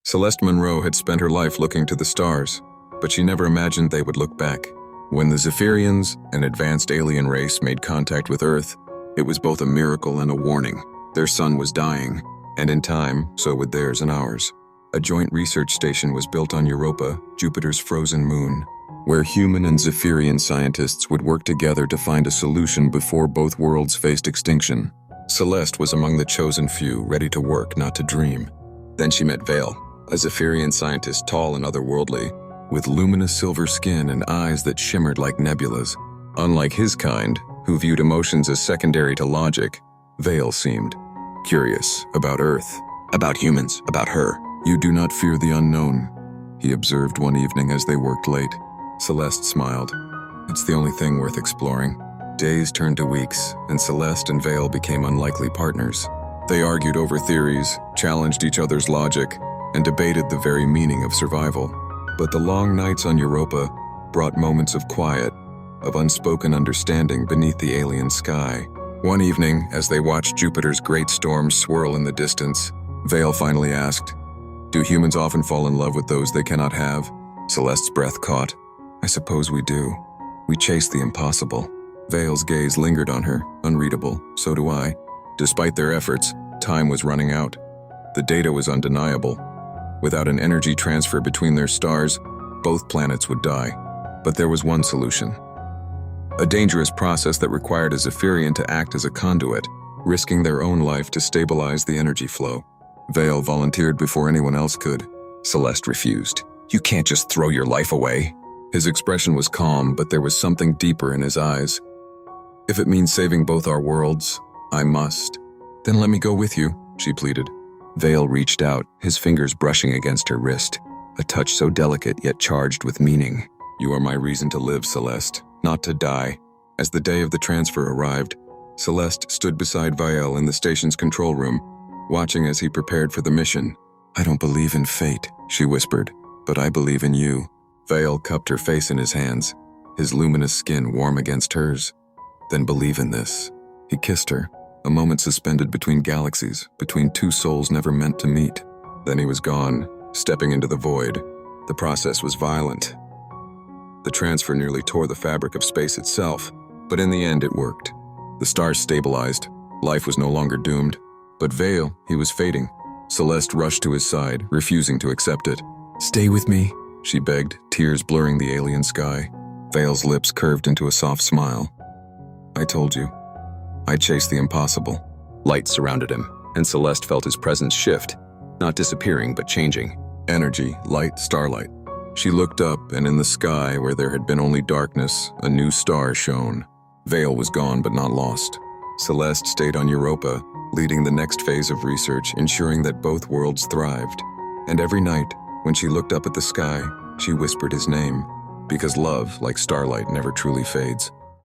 Celeste Monroe had spent her life looking to the stars, but she never imagined they would look back. When the Zypherians, an advanced alien race, made contact with Earth, it was both a miracle and a warning. Their sun was dying, and in time, so would theirs and ours. A joint research station was built on Europa, Jupiter's frozen moon, where human and Zypherian scientists would work together to find a solution before both worlds faced extinction. Celeste was among the chosen few, ready to work, not to dream. Then she met Vael, a Zypherian scientist tall and otherworldly, with luminous silver skin and eyes that shimmered like nebulas. Unlike his kind, who viewed emotions as secondary to logic, Vael seemed curious about Earth, about humans, about her. "You do not fear the unknown," he observed one evening as they worked late. Celeste smiled. "It's the only thing worth exploring." Days turned to weeks, and Celeste and Vael became unlikely partners. They argued over theories, challenged each other's logic, and debated the very meaning of survival. But the long nights on Europa brought moments of quiet, of unspoken understanding beneath the alien sky. One evening, as they watched Jupiter's great storm swirl in the distance, Vael finally asked, "Do humans often fall in love with those they cannot have?" Celeste's breath caught. "I suppose we do. We chase the impossible." Vael's gaze lingered on her, unreadable. "So do I." Despite their efforts, time was running out. The data was undeniable. Without an energy transfer between their stars, both planets would die. But there was one solution. A dangerous process that required a Zypherian to act as a conduit, risking their own life to stabilize the energy flow. Vael volunteered before anyone else could. Celeste refused. "You can't just throw your life away." His expression was calm, but there was something deeper in his eyes. "If it means saving both our worlds, I must." "Then let me go with you," she pleaded. Vael reached out, his fingers brushing against her wrist, a touch so delicate yet charged with meaning. "You are my reason to live, Celeste, not to die." As the day of the transfer arrived, Celeste stood beside Vael in the station's control room, watching as he prepared for the mission. "I don't believe in fate," she whispered, "but I believe in you." Vael cupped her face in his hands, his luminous skin warm against hers. "Then believe in this." He kissed her, a moment suspended between galaxies, between two souls never meant to meet. Then he was gone, stepping into the void. The process was violent. The transfer nearly tore the fabric of space itself, but in the end it worked. The stars stabilized. Life was no longer doomed. But Vael, he was fading. Celeste rushed to his side, refusing to accept it. "Stay with me," she begged, tears blurring the alien sky. Vael's lips curved into a soft smile. "I told you. I chased the impossible." Light surrounded him, and Celeste felt his presence shift, not disappearing but changing. Energy, light, starlight. She looked up, and in the sky, where there had been only darkness, a new star shone. Vael was gone but not lost. Celeste stayed on Europa, leading the next phase of research, ensuring that both worlds thrived. And every night, when she looked up at the sky, she whispered his name, because love, like starlight, never truly fades.